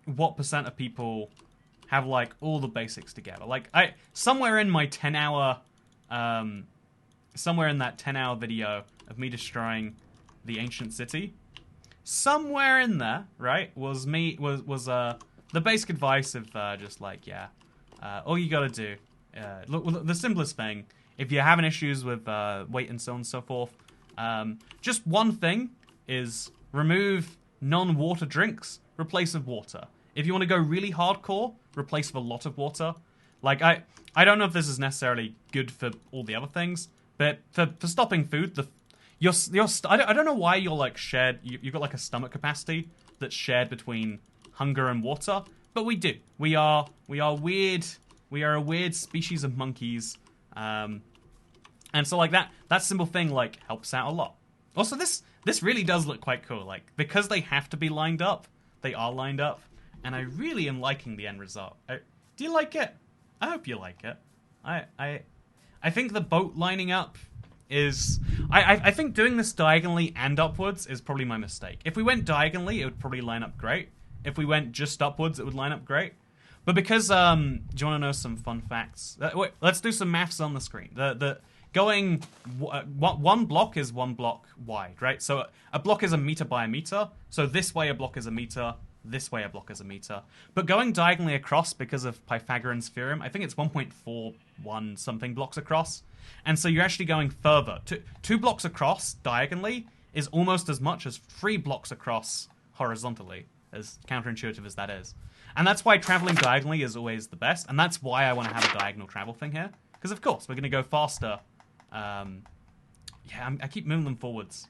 what % of people have, like, all the basics together. Like, somewhere in my 10-hour, somewhere in that 10-hour video of me destroying the ancient city, somewhere in there, right, was the basic advice of, just like, yeah, all you gotta do, look, the simplest thing, if you're having issues with, weight and so on and so forth, just one thing is... Remove non-water drinks, replace with water. If you want to go really hardcore, replace with a lot of water. Like, I don't know if this is necessarily good for all the other things, but for stopping food, I don't know why you're, like, shared, you've got, like, a stomach capacity that's shared between hunger and water, but we do. We are weird, we are a weird species of monkeys, and so, like, that simple thing, like, helps out a lot. Also, this really does look quite cool. Like, because they have to be lined up, they are lined up. And I really am liking the end result. Do you like it? I hope you like it. I think the boat lining up is... I think doing this diagonally and upwards is probably my mistake. If we went diagonally, it would probably line up great. If we went just upwards, it would line up great. But because, do you want to know some fun facts? Wait, let's do some maths on the screen. Going, one block is 1 block wide, right? So a block is a meter by a meter. So this way a block is a meter, this way a block is a meter. But going diagonally across because of Pythagorean's theorem, I think it's 1.41 something blocks across. And so you're actually going further. 2 blocks across diagonally is almost as much as 3 blocks across horizontally, as counterintuitive as that is. And that's why traveling diagonally is always the best, and that's why I want to have a diagonal travel thing here. Because of course, we're going to go faster. Yeah, I keep moving them forwards.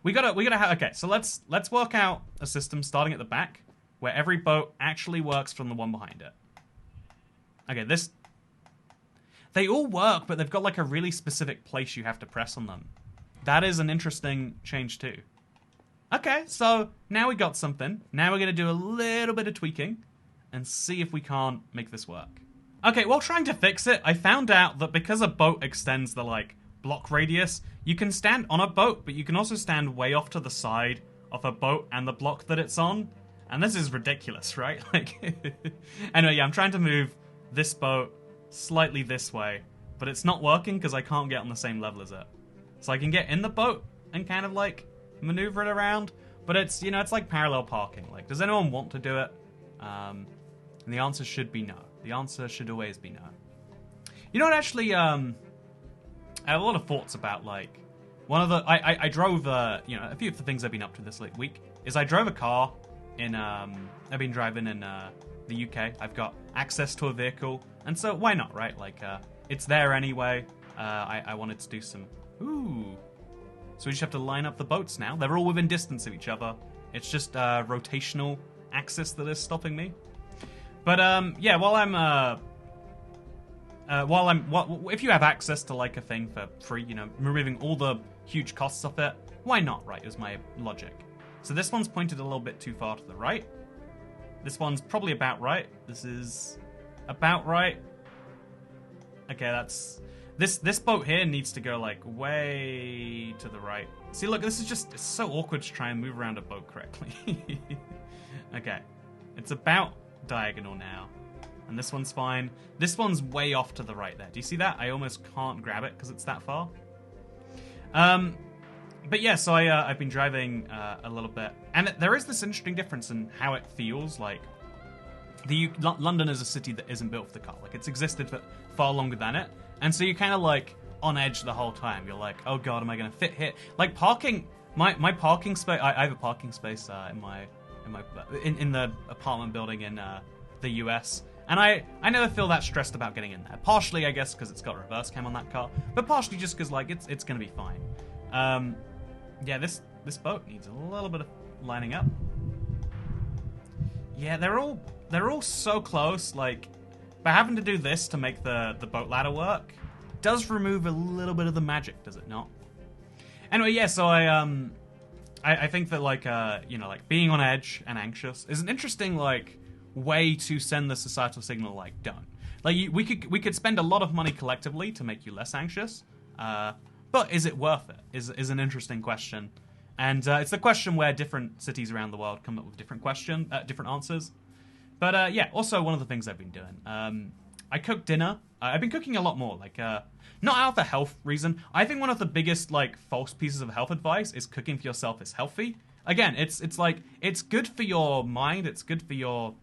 We gotta have, okay, so let's work out a system starting at the back, where every boat actually works from the one behind it. Okay, they all work, but they've got like a really specific place you have to press on them. That is an interesting change too. Okay, so now we got something. Now we're going to do a little bit of tweaking and see if we can't make this work. Okay, while trying to fix it, I found out that because a boat extends the, like, block radius, you can stand on a boat, but you can also stand way off to the side of a boat and the block that it's on. And this is ridiculous, right? Like, anyway, yeah, I'm trying to move this boat slightly this way, but it's not working because I can't get on the same level as it. So I can get in the boat and kind of, like, maneuver it around, but it's, you know, it's like parallel parking. Like, does anyone want to do it? And the answer should be no. The answer should always be no. You know what, actually, I have a lot of thoughts about, like, one of the, I drove, you know, a few of the things I've been up to this week is I drove a car in, I've been driving in, the UK. I've got access to a vehicle, and so why not, right? Like, it's there anyway. I wanted to do some, ooh. So we just have to line up the boats now. They're all within distance of each other. It's just rotational axis that is stopping me. But yeah, if you have access to like a thing for free, you know, removing all the huge costs of it, why not, right? Is my logic. So this one's pointed a little bit too far to the right. This one's probably about right. This is about right. Okay, that's... This boat here needs to go, like, way to the right. See, look, this is just... It's so awkward to try and move around a boat correctly. Okay. It's about diagonal now. And this one's fine. This one's way off to the right there. Do you see that? I almost can't grab it because it's that far. But yeah, so I've been driving a little bit. And there is this interesting difference in how it feels. Like, London is a city that isn't built for the car. Like, it's existed for far longer than it. And so you're kind of, like, on edge the whole time. You're like, oh god, am I going to fit here? Like, parking... My parking space... I have a parking space in the apartment building in the US. And I never feel that stressed about getting in there. Partially, I guess, because it's got reverse cam on that car. But partially just because, like, it's going to be fine. Yeah, this boat needs a little bit of lining up. Yeah, they're all so close. Like, but having to do this to make the boat ladder work does remove a little bit of the magic, does it not? Anyway, yeah. So I think that, like, you know, like, being on edge and anxious is an interesting, like, way to send the societal signal, like, don't. Like, we could spend a lot of money collectively to make you less anxious. But is it worth it? Is an interesting question, and it's the question where different cities around the world come up with different answers. But yeah, also one of the things I've been doing, I cook dinner. I've been cooking a lot more, like not out of a health reason. I think one of the biggest like false pieces of health advice is cooking for yourself is healthy. Again, it's like it's good for your mind, it's good for your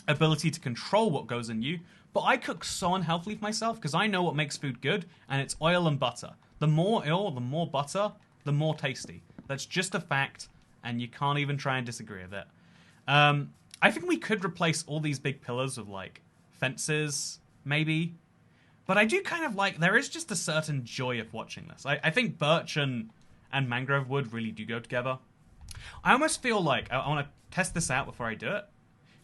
ability to control what goes in you. But I cook so unhealthily for myself because I know what makes food good, and it's oil and butter. The more oil, the more butter, the more tasty. That's just a fact, and you can't even try and disagree with it. I think we could replace all these big pillars with, like, fences, maybe. But I do kind of like... There is just a certain joy of watching this. I think birch and mangrove wood really do go together. I almost feel like... I want to test this out before I do it.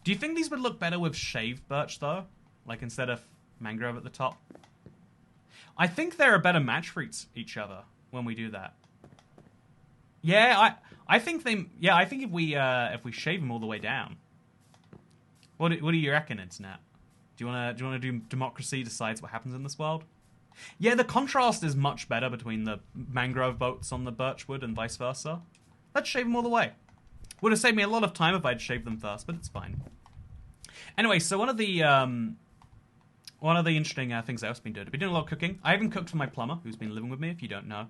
Do you think these would look better with shaved birch, though? Like, instead of mangrove at the top? I think they're a better match for each other when we do that. Yeah, I think they... Yeah, I think if we shave them all the way down... What do you reckon, Internet? Do you want to do democracy decides what happens in this world? Yeah, the contrast is much better between the mangrove boats on the birchwood and vice versa. Let's shave them all the way. Would have saved me a lot of time if I'd shaved them first, but it's fine. Anyway, so one of the interesting things I've been doing, I've been doing a lot of cooking. I even cooked for my plumber, who's been living with me, if you don't know.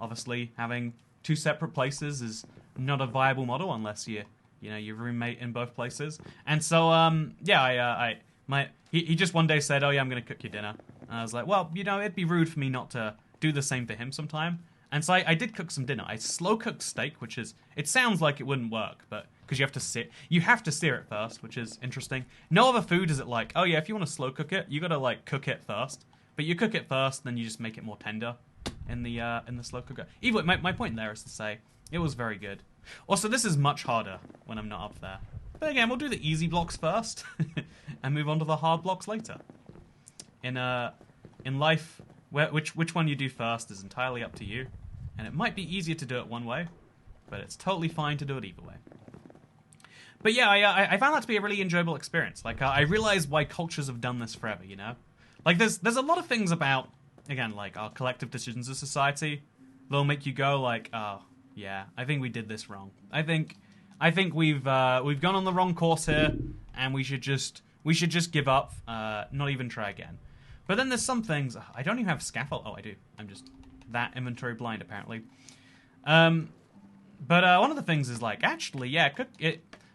Obviously, having 2 separate places is not a viable model unless you roommate in both places. And so, he just one day said, "Oh yeah, I'm going to cook you dinner." And I was like, well, it'd be rude for me not to do the same for him sometime. And so I did cook some dinner. I slow cooked steak, which is, it sounds like it wouldn't work, but because you have to sear it first, which is interesting. No other food is it like, oh yeah, if you want to slow cook it, you got to like cook it first. But you cook it first, then you just make it more tender in the slow cooker. Either way, my point there is to say it was very good. Also, this is much harder when I'm not up there. But again, we'll do the easy blocks first and move on to the hard blocks later. In life, which one you do first is entirely up to you, and it might be easier to do it one way, but it's totally fine to do it either way. But yeah, I found that to be a really enjoyable experience. Like, I realized why cultures have done this forever, Like, there's a lot of things about, again, like, our collective decisions as society that'll make you go, like, oh, yeah, I think we did this wrong. I think we've gone on the wrong course here, and we should just give up, not even try again. But then there's some things, I don't even have scaffold. Oh, I do. I'm just that inventory blind, apparently. But one of the things is, like, actually, yeah,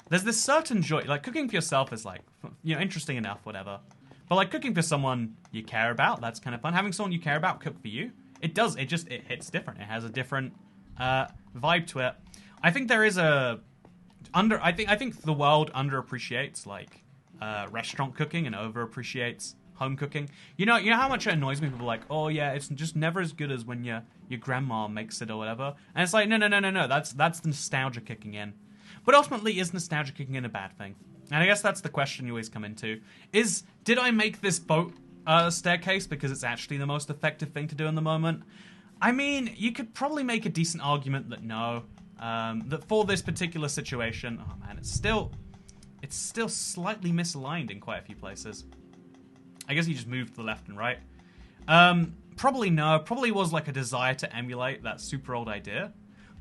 there's this certain joy. Like, cooking for yourself is, like, interesting enough, whatever. But, like, cooking for someone you care about, that's kind of fun. Having someone you care about cook for you, it hits different. It has a different vibe to it. I think there is I think the world underappreciates, like, restaurant cooking and overappreciates home cooking. You know how much it annoys me when people are like, oh yeah, it's just never as good as when your grandma makes it or whatever. And it's like, no, that's nostalgia kicking in. But ultimately, is nostalgia kicking in a bad thing? And I guess that's the question you always come into. Did I make this boat staircase because it's actually the most effective thing to do in the moment? I mean, you could probably make a decent argument that no. That for this particular situation, oh man, it's still slightly misaligned in quite a few places. I guess you just moved to the left and right. Probably no. Probably was like a desire to emulate that super old idea.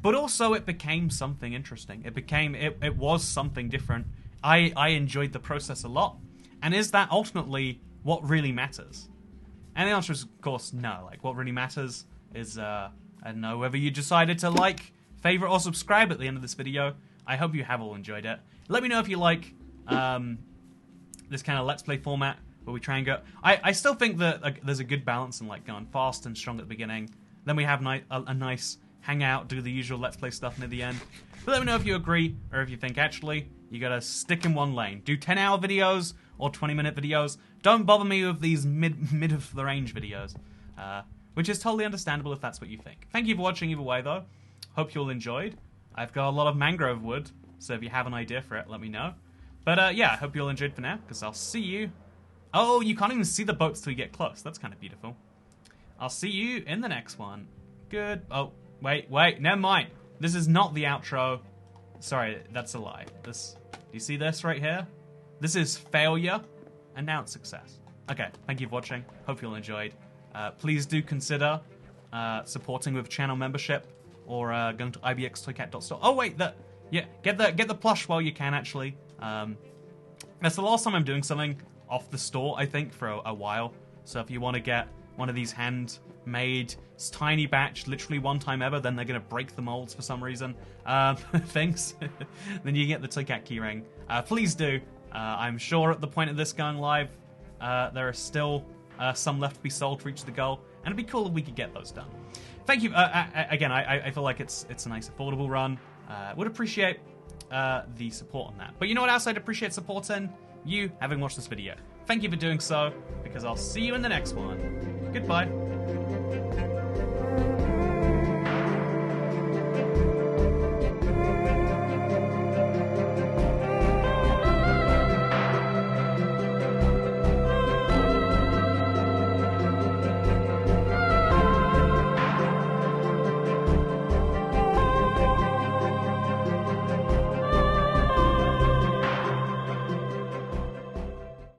But also it became something interesting. It was something different. I enjoyed the process a lot. And is that ultimately what really matters? And the answer is, of course, no. Like, what really matters is, I don't know, whether you decided to like, favorite, or subscribe at the end of this video. I hope you have all enjoyed it. Let me know if you like this kind of Let's Play format where we try and go... I still think that there's a good balance in like going fast and strong at the beginning. Then we have a nice hangout, do the usual Let's Play stuff near the end. But let me know if you agree, or if you think, actually, you gotta stick in one lane. Do 10-hour videos or 20-minute videos. Don't bother me with these mid-of-the-range videos. Which is totally understandable if that's what you think. Thank you for watching either way, though. Hope you all enjoyed. I've got a lot of mangrove wood, so if you have an idea for it, let me know. But yeah, I hope you all enjoyed for now, because I'll see you... Oh, you can't even see the boats till you get close. That's kind of beautiful. I'll see you in the next one. Good... Oh, wait, never mind. This is not the outro. Sorry, that's a lie. Do you see this right here? This is failure, and now it's success. Okay, thank you for watching. Hope you all enjoyed. Please do consider supporting with channel membership, or going to ibxtoycat.store. Oh wait, get the plush while you can, actually. That's the last time I'm doing something off the store, I think, for a while. So if you want to get one of these handmade, tiny batch, literally one time ever, then they're going to break the molds for some reason, things, then you get the Toycat keyring. Please do. I'm sure at the point of this going live, there are still some left to be sold to reach the goal, and it'd be cool if we could get those done. Thank you. Again, I feel like it's a nice, affordable run. Would appreciate the support on that. But you know what else I'd appreciate supporting? You having watched this video. Thank you for doing so, because I'll see you in the next one. Goodbye.